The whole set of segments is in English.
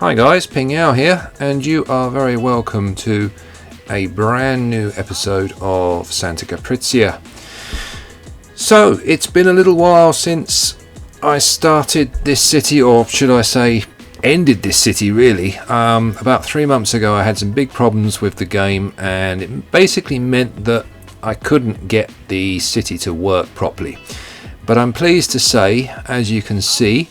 Hi guys, Ping Yao here, and you are very welcome to a brand new episode of Santa Capricia. So, it's been a little while since I started this city, or should I say, ended this city really. About 3 months ago I had some big problems with the game, and it basically meant that I couldn't get the city to work properly. But I'm pleased to say, as you can see,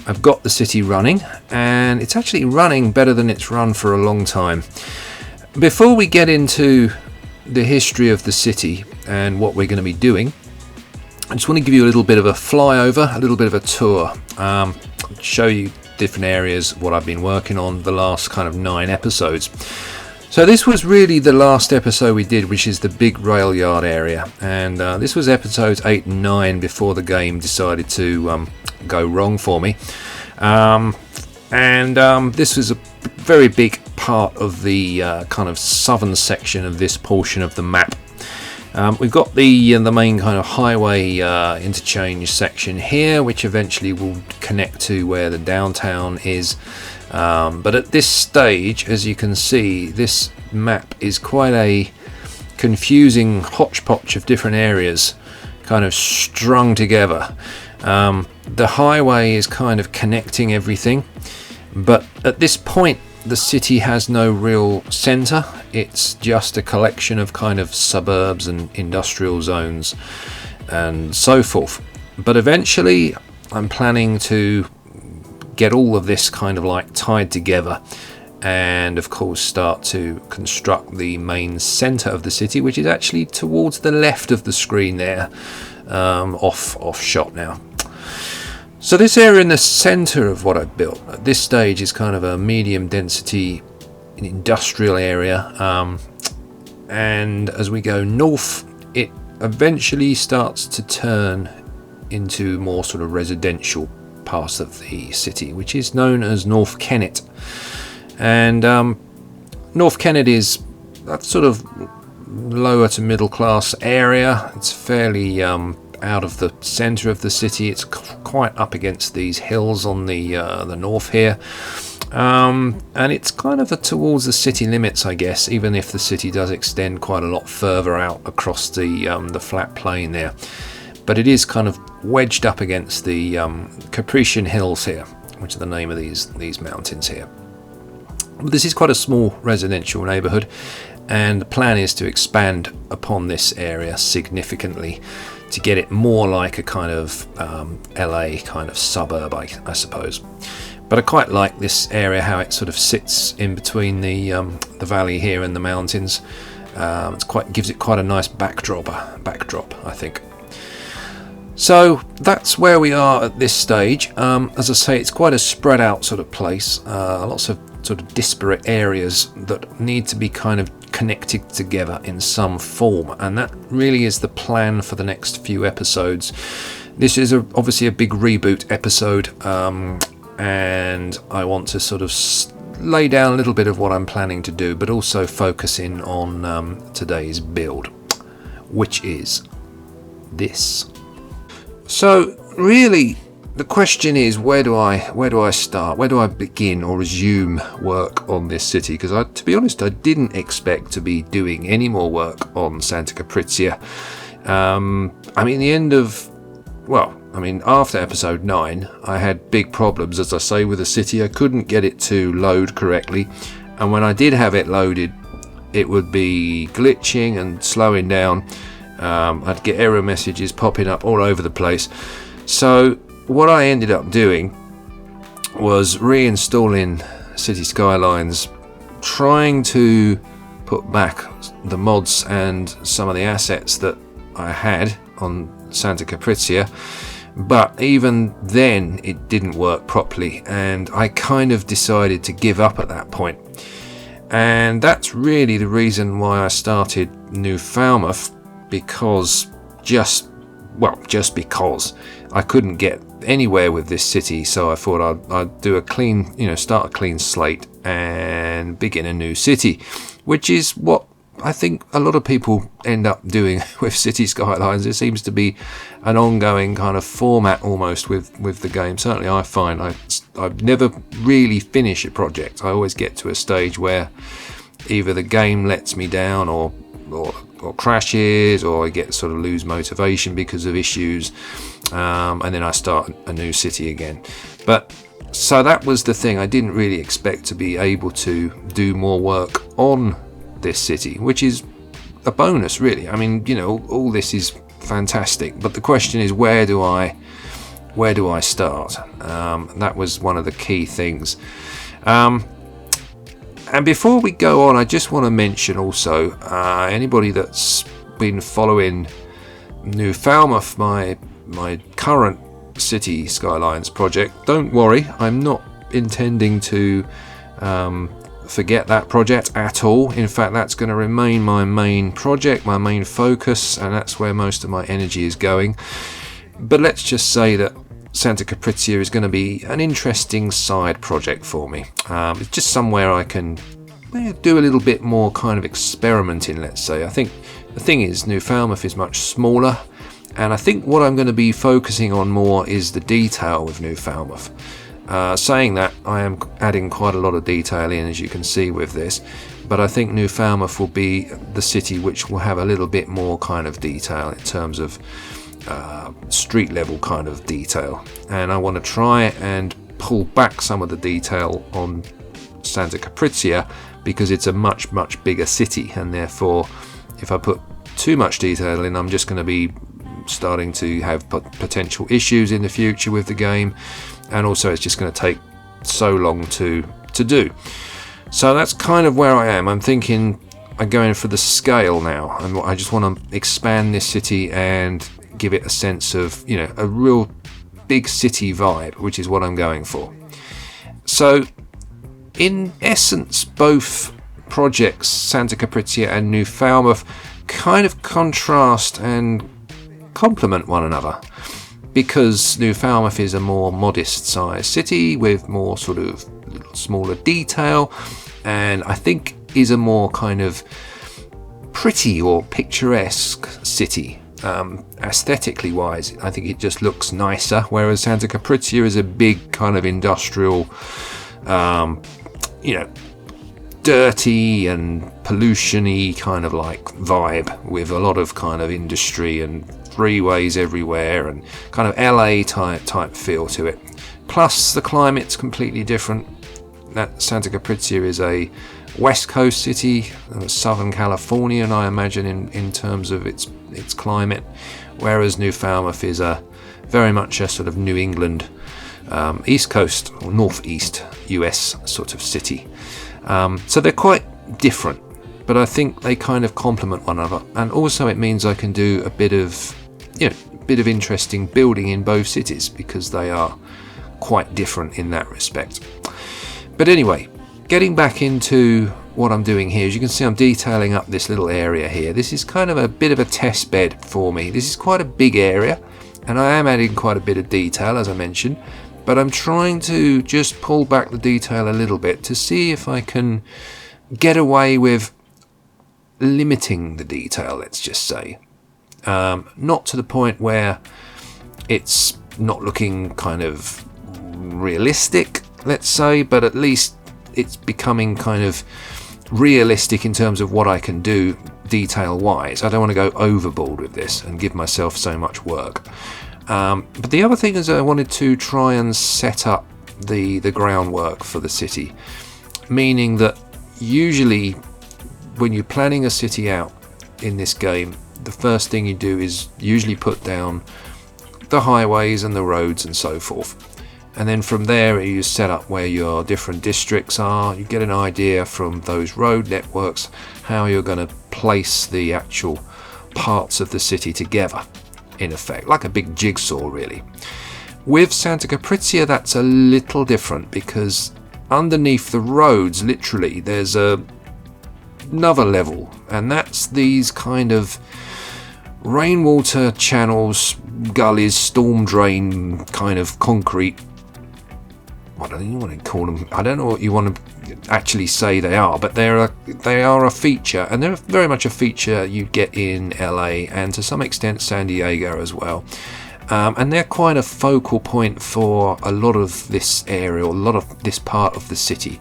I've got the city running, and it's actually running better than it's run for a long time. Before we get into the history of the city and what we're going to be doing, I just want to give you a little bit of a flyover, a little bit of a tour, show you different areas, what I've been working on the last kind of 9 episodes. So this was really the last episode we did, which is the big rail yard area, and this was episodes 8 and 9 before the game decided to go wrong for me. This was a very big part of the kind of southern section of this portion of the map. We've got the main kind of highway interchange section here, which eventually will connect to where the downtown is. But at this stage, as you can see, this map is quite a confusing hodgepodge of different areas kind of strung together. The highway is kind of connecting everything, but at this point the city has no real centre. It's just a collection of kind of suburbs and industrial zones and so forth. But eventually I'm planning to get all of this kind of like tied together, and of course start to construct the main centre of the city, which is actually towards the left of the screen there, off shot now. So this area in the centre of what I've built at this stage is kind of a medium density industrial area, and as we go north it eventually starts to turn into more sort of residential parts of the city, which is known as North Kennet. And North Kennet is that sort of lower to middle class area. It's fairly out of the centre of the city. It's quite up against these hills on the north here, and it's kind of towards the city limits, I guess, even if the city does extend quite a lot further out across the flat plain there. But it is kind of wedged up against the Caprician hills here, which are the name of these mountains here. But this is quite a small residential neighbourhood, and the plan is to expand upon this area significantly to get it more like a kind of LA kind of suburb, I suppose. But I quite like this area, how it sort of sits in between the valley here and the mountains. Gives it quite a nice backdrop, I think. So that's where we are at this stage. As I say, it's quite a spread out sort of place, lots of sort of disparate areas that need to be kind of connected together in some form, and that really is the plan for the next few episodes. This is obviously a big reboot episode, and I want to sort of lay down a little bit of what I'm planning to do, but also focus in on today's build, which is this. So really the question is, where do I start? Where do I begin or resume work on this city? Because to be honest, I didn't expect to be doing any more work on Santa Capricia. After episode 9, I had big problems, as I say, with the city. I couldn't get it to load correctly, and when I did have it loaded, it would be glitching and slowing down. I'd get error messages popping up all over the place. So what I ended up doing was reinstalling City Skylines, trying to put back the mods and some of the assets that I had on Santa Capricia, but even then it didn't work properly, and I kind of decided to give up at that point. And that's really the reason why I started New Falmouth, because just because I couldn't get anywhere with this city, so I thought I'd do a clean, start a clean slate and begin a new city, which is what I think a lot of people end up doing with City Skylines. It seems to be an ongoing kind of format almost with the game. Certainly I find I never really finish a project. I always get to a stage where either the game lets me down or crashes, or I get sort of lose motivation because of issues, and then I start a new city again. But so that was the thing. I didn't really expect to be able to do more work on this city, which is a bonus, really. I mean, you know, all this is fantastic, but the question is, where do I start? That was one of the key things. And before we go on, I just want to mention also, anybody that's been following New Falmouth, my current City Skylines project, don't worry, I'm not intending to forget that project at all. In fact, that's going to remain my main project, my main focus, and that's where most of my energy is going. But let's just say that Santa Capricia is going to be an interesting side project for me. It's just somewhere I can do a little bit more kind of experimenting, let's say. I think the thing is, New Falmouth is much smaller, and I think what I'm going to be focusing on more is the detail with New Falmouth. Saying that, I am adding quite a lot of detail in, as you can see with this, but I think New Falmouth will be the city which will have a little bit more kind of detail in terms of street level kind of detail, and I want to try and pull back some of the detail on Santa Capricia because it's a much bigger city, and therefore if I put too much detail in, I'm just going to be starting to have potential issues in the future with the game, and also it's just going to take so long to do. So that's kind of where I am. I'm thinking I'm going for the scale now, and I just want to expand this city and give it a sense of, you know, a real big city vibe, which is what I'm going for. So in essence, both projects, Santa Capricia and New Falmouth, kind of contrast and complement one another, because New Falmouth is a more modest sized city with more sort of smaller detail, and I think is a more kind of pretty or picturesque city. Aesthetically wise, I think it just looks nicer, whereas Santa Capricia is a big kind of industrial, you know, dirty and pollution-y kind of like vibe, with a lot of kind of industry and freeways everywhere and kind of LA type feel to it. Plus the climate's completely different. That Santa Capricia is a West Coast city, Southern California, and I imagine in terms of its climate, whereas New Falmouth is very much a sort of New England, East Coast or Northeast US sort of city. So they're quite different, but I think they kind of complement one another, and also it means I can do a bit of interesting building in both cities because they are quite different in that respect. But anyway, getting back into what I'm doing here, as you can see, I'm detailing up this little area here. This is kind of a bit of a test bed for me. This is quite a big area, and I am adding quite a bit of detail, as I mentioned, but I'm trying to just pull back the detail a little bit to see if I can get away with limiting the detail, let's just say. Not to the point where it's not looking kind of realistic, let's say, but at least it's becoming kind of realistic in terms of what I can do detail wise. I don't want to go overboard with this and give myself so much work. But the other thing is I wanted to try and set up the groundwork for the city, meaning that usually when you're planning a city out in this game, the first thing you do is usually put down the highways and the roads and so forth. And then from there you set up where your different districts are. You get an idea from those road networks how you're going to place the actual parts of the city together, in effect, like a big jigsaw really. With Santa Capricia that's a little different, because underneath the roads literally there's another level, and that's these kind of rainwater channels, gullies, storm drain kind of concrete. What do you want to call them? I don't know what you want to actually say they are, but they are a feature, and they're very much a feature you get in LA and to some extent San Diego as well. and they're quite a focal point for a lot of this area, or a lot of this part of the city.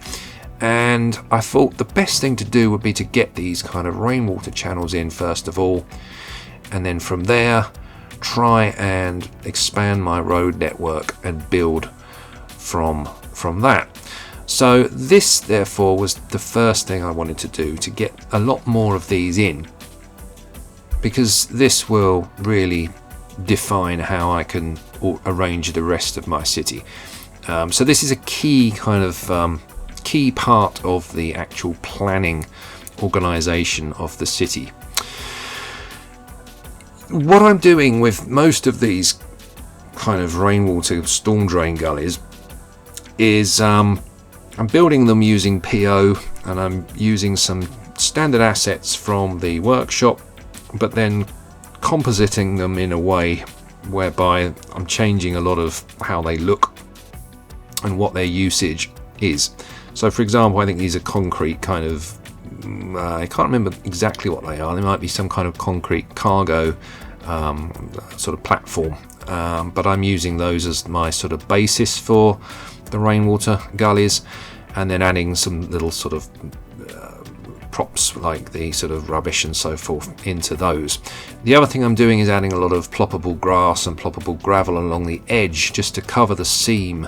And I thought the best thing to do would be to get these kind of rainwater channels in first of all, and then from there try and expand my road network and build from that. So this therefore was the first thing I wanted to do, to get a lot more of these in, because this will really define how I can arrange the rest of my city. So this is a key kind of key part of the actual planning organization of the city. What I'm doing with most of these kind of rainwater storm drain gullies is I'm building them using PO, and I'm using some standard assets from the workshop, but then compositing them in a way whereby I'm changing a lot of how they look and what their usage is. So for example, I think these are concrete kind of, I can't remember exactly what they are. They might be some kind of concrete cargo sort of platform, but I'm using those as my sort of basis for the rainwater gullies, and then adding some little sort of props like the sort of rubbish and so forth into those. The other thing I'm doing is adding a lot of ploppable grass and ploppable gravel along the edge, just to cover the seam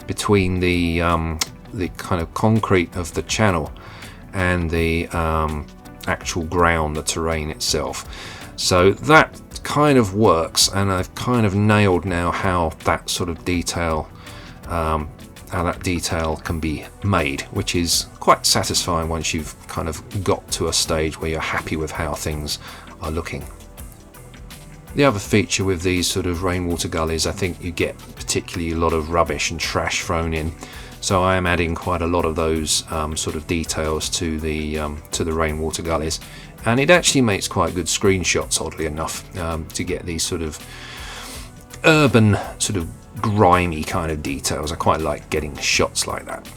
between the kind of concrete of the channel and the actual ground, the terrain itself. So that kind of works, and I've kind of nailed now how that sort of detail can be made, which is quite satisfying once you've kind of got to a stage where you're happy with how things are looking. The other feature with these sort of rainwater gullies, I think you get particularly a lot of rubbish and trash thrown in, so I am adding quite a lot of those sort of details to the rainwater gullies, and it actually makes quite good screenshots, oddly enough, to get these sort of urban, sort of grimy kind of details. I quite like getting shots like that.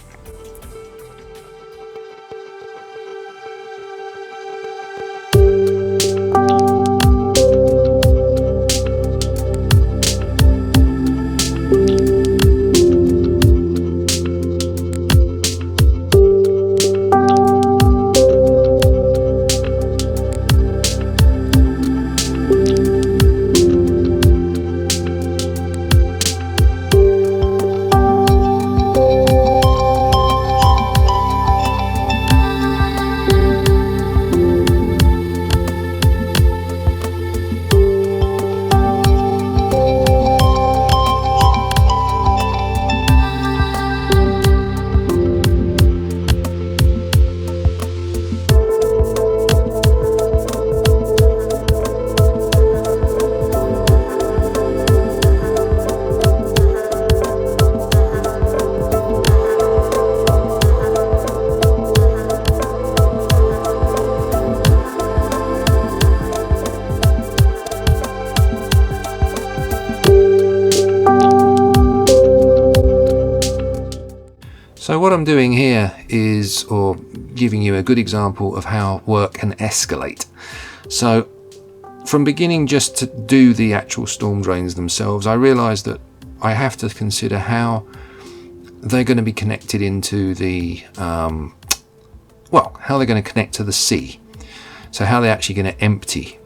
So what I'm doing here is, or giving you a good example of how work can escalate. So from beginning just to do the actual storm drains themselves, I realized that I have to consider how they're going to be connected into the, how they're going to connect to the sea. So how they're actually going to empty.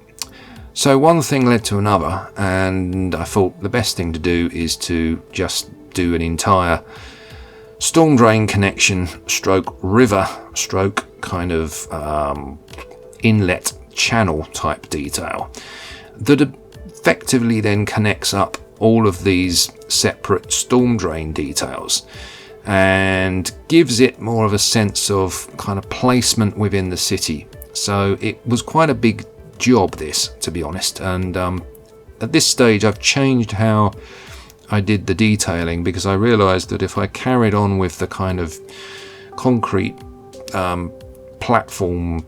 So one thing led to another, and I thought the best thing to do is to just do an entire storm drain connection stroke river stroke kind of inlet channel type detail that effectively then connects up all of these separate storm drain details and gives it more of a sense of kind of placement within the city. So it was quite a big job, this, to be honest, and at this stage I've changed how I did the detailing, because I realized that if I carried on with the kind of concrete platform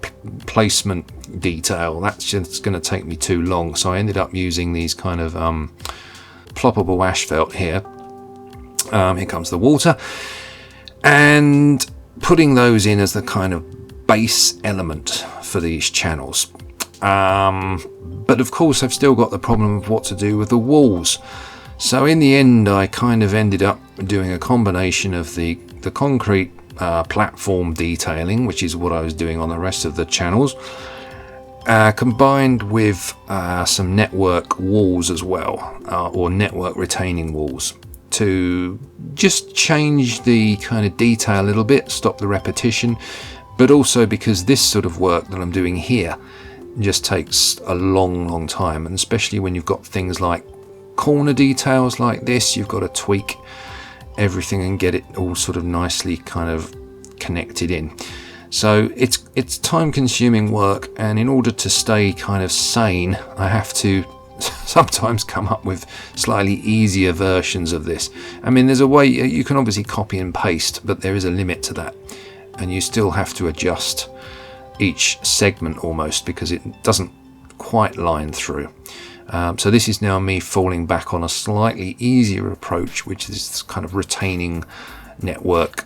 placement detail, that's just going to take me too long. So I ended up using these kind of ploppable asphalt here. Here comes the water, and putting those in as the kind of base element for these channels. but of course I've still got the problem of what to do with the walls. So in the end I kind of ended up doing a combination of the concrete platform detailing, which is what I was doing on the rest of the channels, combined with some network walls as well, or network retaining walls, to just change the kind of detail a little bit, stop the repetition, but also because this sort of work that I'm doing here just takes a long time, and especially when you've got things like corner details like this, you've got to tweak everything and get it all sort of nicely kind of connected in. So it's time-consuming work, and in order to stay kind of sane, I have to sometimes come up with slightly easier versions of this. I mean, there's a way you can obviously copy and paste, but there is a limit to that, and you still have to adjust each segment almost, because it doesn't quite line through. So this is now me falling back on a slightly easier approach, which is kind of retaining network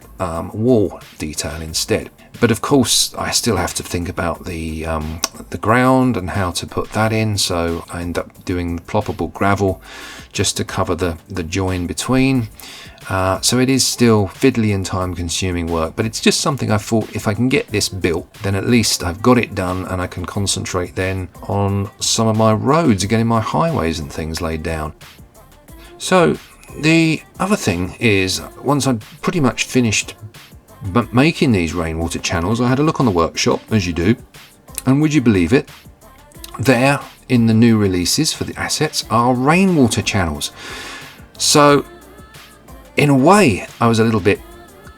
wall detail instead. But of course I still have to think about the ground and how to put that in, so I end up doing ploppable gravel just to cover the join between. So it is still fiddly and time consuming work, but it's just something I thought, if I can get this built, then at least I've got it done, and I can concentrate then on some of my roads, getting my highways and things laid down. So the other thing is, once I'd pretty much finished making these rainwater channels, I had a look on the workshop, as you do, and would you believe it, there in the new releases for the assets are rainwater channels. So in a way I was a little bit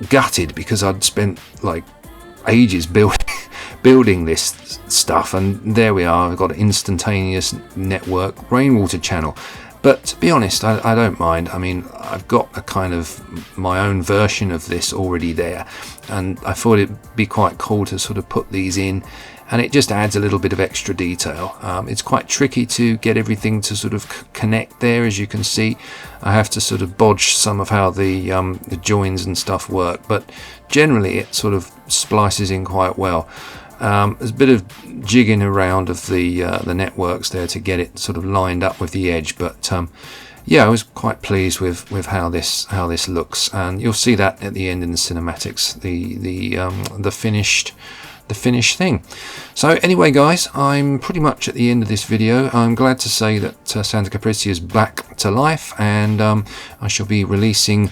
gutted, because I'd spent like ages building this stuff, and there we are, I've got an instantaneous network rainwater channel. But to be honest, I don't mind. I mean, I've got a kind of my own version of this already there, and I thought it'd be quite cool to sort of put these in, and it just adds a little bit of extra detail. It's quite tricky to get everything to sort of connect there, as you can see. I have to sort of bodge some of how the joins and stuff work, but generally it sort of splices in quite well. There's a bit of jigging around of the networks there to get it sort of lined up with the edge, but yeah, I was quite pleased with how this looks, and you'll see that at the end in the cinematics, the finished thing. So anyway guys, I'm pretty much at the end of this video. I'm glad to say that Santa Capricia is back to life, and I shall be releasing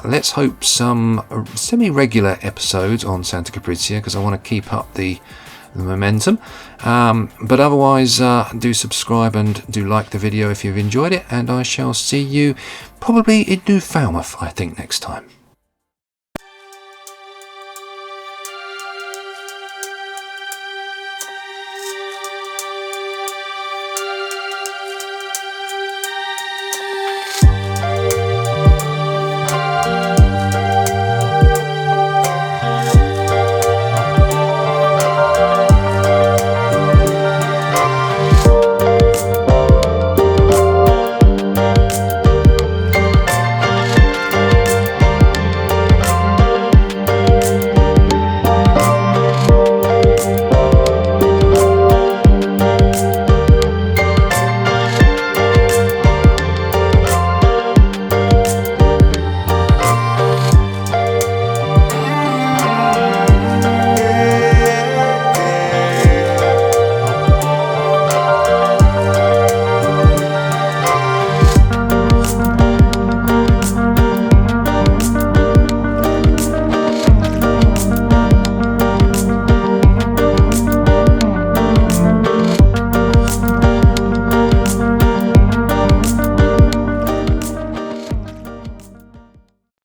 let's hope some semi-regular episodes on Santa Capricia, because I want to keep up the momentum. But otherwise, do subscribe and do like the video if you've enjoyed it, and I shall see you probably in New Falmouth, I think, next time.